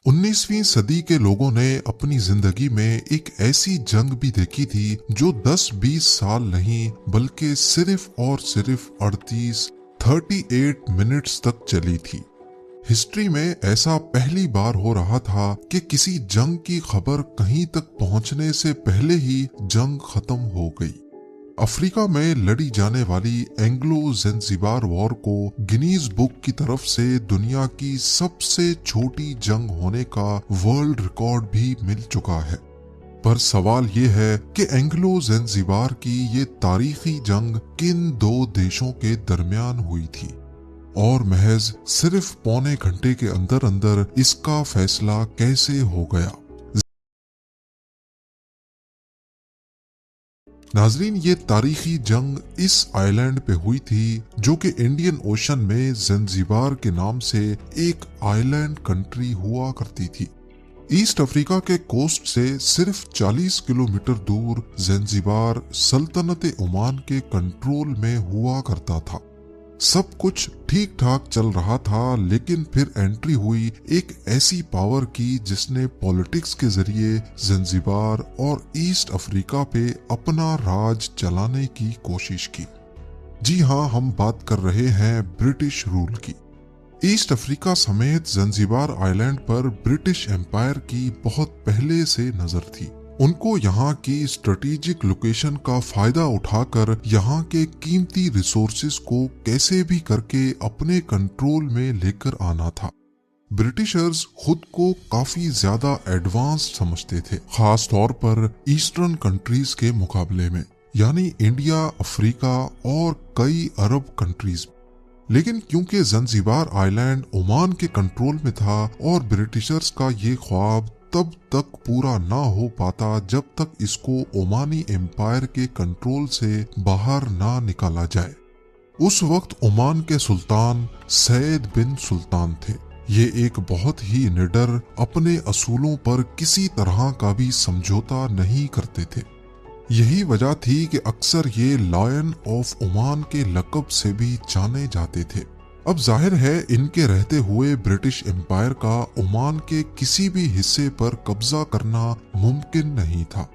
19वीं सदी के लोगों ने अपनी जिंदगी में एक ऐसी जंग भी देखी थी जो 10-20 साल नहीं बल्कि सिर्फ और सिर्फ 38 मिनट्स तक चली थी। हिस्ट्री में ऐसा पहली बार हो रहा था कि किसी जंग की खबर कहीं तक पहुंचने से पहले ही जंग खत्म हो गई। अफ्रीका में लड़ी जाने वाली एंग्लो ज़ंजीबार वॉर को गिनीज बुक की तरफ से दुनिया की सबसे छोटी जंग होने का वर्ल्ड रिकॉर्ड भी मिल चुका है। पर सवाल ये है कि एंग्लो ज़ंजीबार की ये तारीखी जंग किन दो देशों के दरमियान हुई थी और महज सिर्फ पौने घंटे के अंदर अंदर इसका फैसला कैसे हो गया। नाजरीन, ये तारीखी जंग इस आइलैंड पे हुई थी जो कि इंडियन ओशन में ज़ंजीबार के नाम से एक आइलैंड कंट्री हुआ करती थी। ईस्ट अफ्रीका के कोस्ट से सिर्फ 40 किलोमीटर दूर ज़ंजीबार सल्तनत ओमान के कंट्रोल में हुआ करता था। सब कुछ ठीक ठाक चल रहा था, लेकिन फिर एंट्री हुई एक ऐसी पावर की जिसने पॉलिटिक्स के जरिए ज़ंजीबार और ईस्ट अफ्रीका पे अपना राज चलाने की कोशिश की। जी हाँ, हम बात कर रहे हैं ब्रिटिश रूल की। ईस्ट अफ्रीका समेत ज़ंजीबार आइलैंड पर ब्रिटिश एम्पायर की बहुत पहले से नजर थी। उनको यहाँ की स्ट्रेटेजिक लोकेशन का फायदा उठाकर यहाँ के कीमती रिसोर्सेज को कैसे भी करके अपने कंट्रोल में लेकर आना था। ब्रिटिशर्स खुद को काफी ज्यादा एडवांस समझते थे, खास तौर पर ईस्टर्न कंट्रीज के मुकाबले में, यानी इंडिया, अफ्रीका और कई अरब कंट्रीज। लेकिन क्योंकि ज़ंजीबार आइलैंड ओमान के कंट्रोल में था और ब्रिटिशर्स का ये ख्वाब तब तक पूरा ना हो पाता जब तक इसको ओमानी एम्पायर के कंट्रोल से बाहर ना निकाला जाए। उस वक्त ओमान के सुल्तान सैयद बिन सुल्तान थे। ये एक बहुत ही निडर, अपने असूलों पर किसी तरह का भी समझौता नहीं करते थे। यही वजह थी कि अक्सर ये लायन ऑफ ओमान के लक़ब से भी जाने जाते थे। अब जाहिर है इनके रहते हुए ब्रिटिश एम्पायर का ओमान के किसी भी हिस्से पर कब्जा करना मुमकिन नहीं था।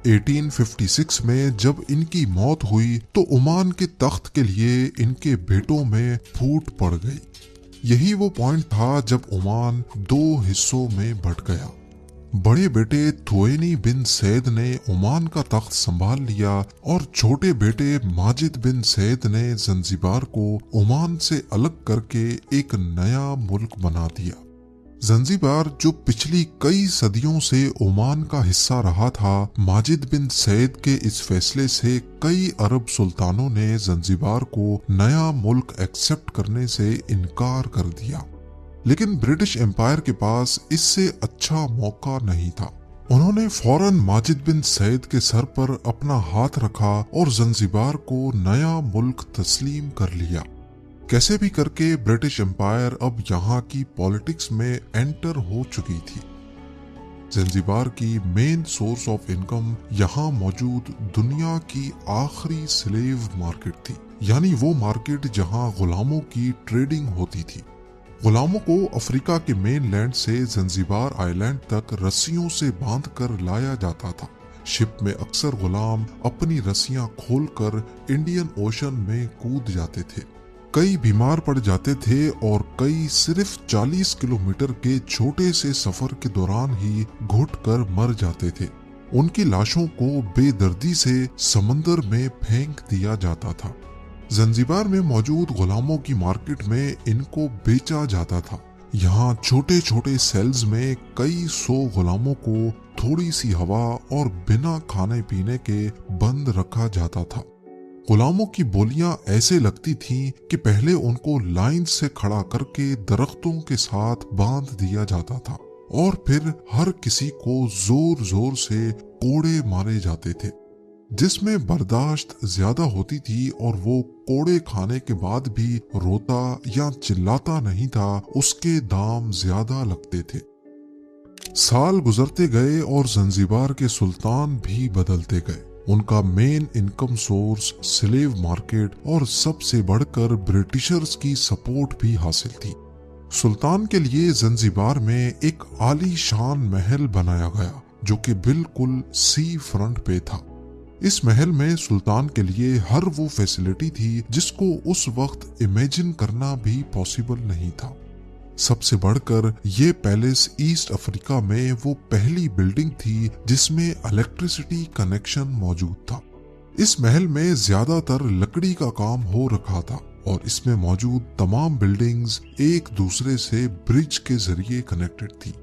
1856 में जब इनकी मौत हुई तो ओमान के तख्त के लिए इनके बेटों में फूट पड़ गई। यही वो पॉइंट था जब ओमान दो हिस्सों में बंट गया। बड़े बेटे थुएनी बिन सैद ने ओमान का तख्त संभाल लिया और छोटे बेटे माजिद बिन सैद ने ज़ंजीबार को ओमान से अलग करके एक नया मुल्क बना दिया। ज़ंजीबार जो पिछली कई सदियों से ओमान का हिस्सा रहा था, माजिद बिन सैद के इस फैसले से कई अरब सुल्तानों ने ज़ंजीबार को नया मुल्क एक्सेप्ट करने से इनकार कर दिया। लेकिन ब्रिटिश एम्पायर के पास इससे अच्छा मौका नहीं था। उन्होंने फौरन माजिद बिन सैद के सर पर अपना हाथ रखा और ज़ंजीबार को नया मुल्क तस्लीम कर लिया। कैसे भी करके ब्रिटिश एम्पायर अब यहाँ की पॉलिटिक्स में एंटर हो चुकी थी। ज़ंजीबार की मेन सोर्स ऑफ इनकम यहाँ मौजूद दुनिया की आखिरी स्लेव मार्केट थी, यानी वो मार्केट जहाँ गुलामों की ट्रेडिंग होती थी। गुलामों को अफ्रीका के मेन लैंड से ज़ंजीबार आइलैंड तक रस्सियों से बांधकर लाया जाता था। शिप में अक्सर गुलाम अपनी रस्सियां खोलकर इंडियन ओशन में कूद जाते थे। कई बीमार पड़ जाते थे और कई सिर्फ 40 किलोमीटर के छोटे से सफर के दौरान ही घुटकर मर जाते थे। उनकी लाशों को बेदर्दी से समंदर में फेंक दिया जाता था। ज़ंजीबार में मौजूद गुलामों की मार्केट में इनको बेचा जाता था। यहाँ छोटे छोटे सेल्स में कई सौ गुलामों को थोड़ी सी हवा और बिना खाने पीने के बंद रखा जाता था। गुलामों की बोलियां ऐसे लगती थीं कि पहले उनको लाइन से खड़ा करके दरख्तों के साथ बांध दिया जाता था और फिर हर किसी को जोर जोर से कोड़े मारे जाते थे। जिसमें बर्दाश्त ज्यादा होती थी और वो कोड़े खाने के बाद भी रोता या चिल्लाता नहीं था, उसके दाम ज्यादा लगते थे। साल गुजरते गए और ज़ंजीबार के सुल्तान भी बदलते गए। उनका main income source slave market और सबसे बढ़कर ब्रिटिशर्स की सपोर्ट भी हासिल थी। सुल्तान के लिए जंजीबार में एक आलीशान महल बनाया गया जो कि बिल्कुल सी फ्रंट पे था। इस महल में सुल्तान के लिए हर वो फैसिलिटी थी जिसको उस वक्त इमेजिन करना भी पॉसिबल नहीं था। सबसे बढ़कर ये पैलेस ईस्ट अफ्रीका में वो पहली बिल्डिंग थी जिसमें इलेक्ट्रिसिटी कनेक्शन मौजूद था। इस महल में ज्यादातर लकड़ी का काम हो रखा था और इसमें मौजूद तमाम बिल्डिंग्स एक दूसरे से ब्रिज के जरिए कनेक्टेड थी।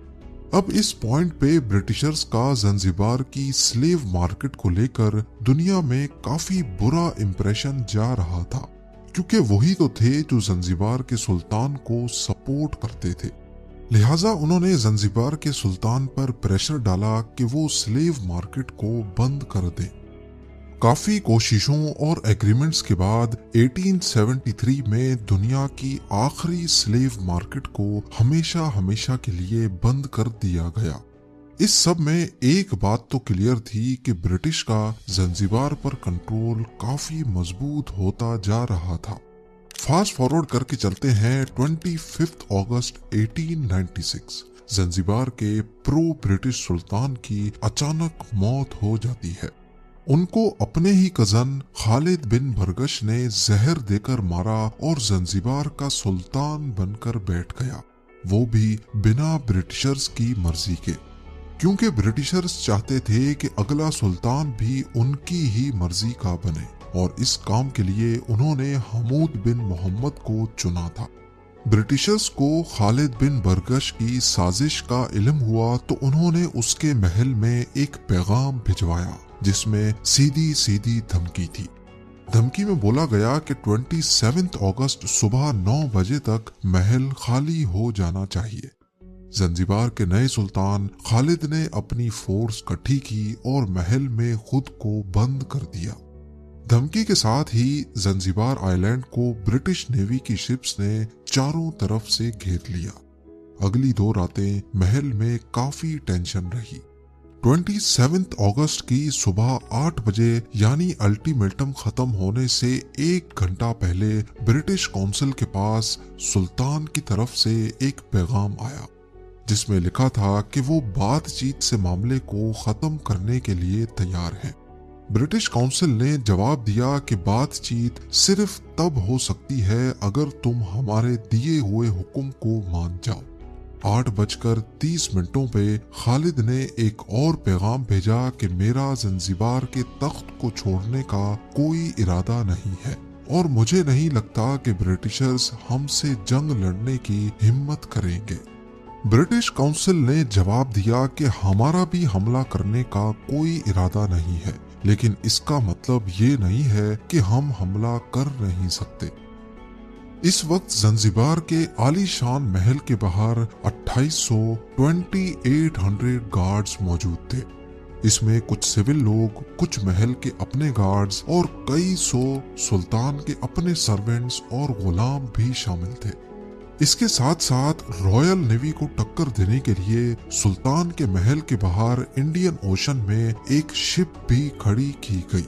अब इस पॉइंट पे ब्रिटिशर्स का जंजीबार की स्लेव मार्केट को लेकर दुनिया में काफी बुरा इंप्रेशन जा रहा था, क्योंकि वही तो थे जो जंजीबार के सुल्तान को सपोर्ट करते थे। लिहाजा उन्होंने जंजीबार के सुल्तान पर प्रेशर डाला कि वो स्लेव मार्केट को बंद कर दे। काफी कोशिशों और एग्रीमेंट्स के बाद 1873 में दुनिया की आखिरी स्लेव मार्केट को हमेशा हमेशा के लिए बंद कर दिया गया। इस सब में एक बात तो क्लियर थी कि ब्रिटिश का जंजीबार पर कंट्रोल काफी मजबूत होता जा रहा था। फास्ट फॉरवर्ड करके चलते हैं 25 अगस्त 1896। जंजीबार के प्रो ब्रिटिश सुल्तान की अचानक मौत हो जाती है। उनको अपने ही कजन खालिद बिन बरगश ने जहर देकर मारा और जंजीबार का सुल्तान बनकर बैठ गया, वो भी बिना ब्रिटिशर्स की मर्जी के, क्योंकि ब्रिटिशर्स चाहते थे कि अगला सुल्तान भी उनकी ही मर्जी का बने और इस काम के लिए उन्होंने हमूद बिन मोहम्मद को चुना था। ब्रिटिशर्स को खालिद बिन बरगश की साजिश का इल्म हुआ तो उन्होंने उसके महल में एक पैगाम भिजवाया जिसमें सीधी सीधी धमकी थी। धमकी में बोला गया कि 27 अगस्त सुबह 9 बजे तक महल खाली हो जाना चाहिए। जंजीबार के नए सुल्तान खालिद ने अपनी फोर्स इकट्ठी की और महल में खुद को बंद कर दिया। धमकी के साथ ही जंजीबार आइलैंड को ब्रिटिश नेवी की शिप्स ने चारों तरफ से घेर लिया। अगली 2 रातें महल में काफी टेंशन रही। 27 अगस्त की सुबह 8 बजे यानी अल्टीमेटम खत्म होने से 1 घंटा पहले ब्रिटिश काउंसिल के पास सुल्तान की तरफ से एक पैगाम आया जिसमें लिखा था कि वो बातचीत से मामले को खत्म करने के लिए तैयार हैं। ब्रिटिश काउंसिल ने जवाब दिया कि बातचीत सिर्फ तब हो सकती है अगर तुम हमारे दिए हुए हुक्म को मान जाओ। 8:30 पे खालिद ने एक और पैगाम भेजा कि मेरा जंजीबार के तख्त को छोड़ने का कोई इरादा नहीं है और मुझे नहीं लगता कि ब्रिटिशर्स हमसे जंग लड़ने की हिम्मत करेंगे। ब्रिटिश काउंसिल ने जवाब दिया कि हमारा भी हमला करने का कोई इरादा नहीं है, लेकिन इसका मतलब ये नहीं है कि हम हमला कर नहीं सकते। इस वक्त जंजीबार के आलीशान महल के बाहर 2800 गार्ड्स मौजूद थे। इसमें कुछ सिविल लोग, कुछ महल के अपने गार्ड्स और कई सौ सुल्तान के अपने सर्वेंट्स और गुलाम भी शामिल थे। इसके साथ साथ रॉयल नेवी को टक्कर देने के लिए सुल्तान के महल के बाहर इंडियन ओशन में एक शिप भी खड़ी की गई।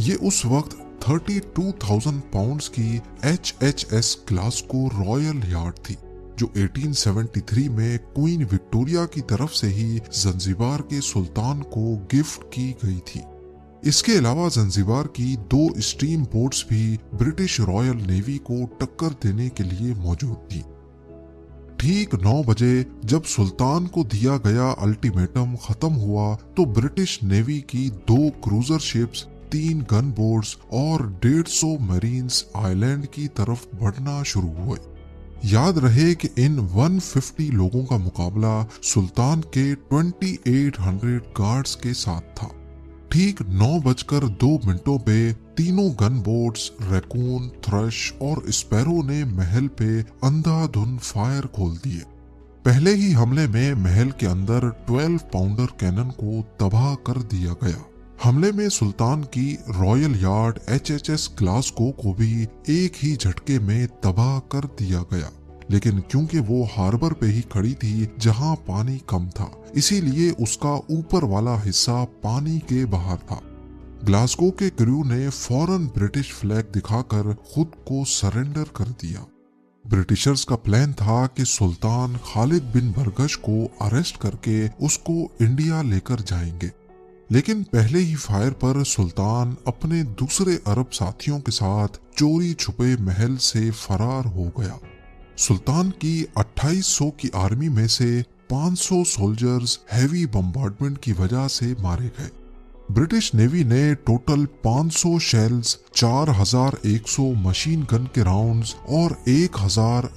ये उस वक्त 32,000 पाउंड्स की HHS ग्लासगो रॉयल यार्ड थी, जो 1873 में क्वीन विक्टोरिया की तरफ से ही जंजीबार के सुल्तान को गिफ्ट की गई थी। इसके अलावा जंजीबार की 2 स्टीम बोट्स भी ब्रिटिश रॉयल नेवी को टक्कर देने के लिए मौजूद थी। ठीक 9 बजे जब सुल्तान को दिया गया अल्टीमेटम खत्म हुआ तो ब्रिटिश नेवी की 2 क्रूजर शिप्स, 3 गन बोट्स और 150 मरीन्स आइलैंड की तरफ बढ़ना शुरू हुए। याद रहे कि इन 150 लोगों का मुकाबला सुल्तान के 2800 गार्ड्स के साथ था। ठीक 9:02 पे तीनों गन बोट्स रैकून, थ्रश और स्पैरो ने महल पे अंधाधुंध फायर खोल दिए। पहले ही हमले में महल के अंदर 12 पाउंडर कैनन को तबाह कर दिया गया। हमले में सुल्तान की रॉयल यार्ड HHS ग्लासगो को भी एक ही झटके में तबाह कर दिया गया, लेकिन क्योंकि वो हार्बर पे ही खड़ी थी जहां पानी कम था, इसीलिए उसका ऊपर वाला हिस्सा पानी के बाहर था। ग्लासगो के क्रू ने फौरन ब्रिटिश फ्लैग दिखाकर खुद को सरेंडर कर दिया। ब्रिटिशर्स का प्लान था कि सुल्तान खालिद बिन बरगश को अरेस्ट करके उसको इंडिया लेकर जाएंगे, लेकिन पहले ही फायर पर सुल्तान अपने दूसरे अरब साथियों के साथ चोरी छुपे महल से फरार हो गया। सुल्तान की 2800 की आर्मी में से 500 सोल्जर्स हैवी बम्बार्डमेंट की वजह से मारे गए। ब्रिटिश नेवी ने टोटल 500 शेल्स, 4100 मशीन गन के राउंड्स और 1000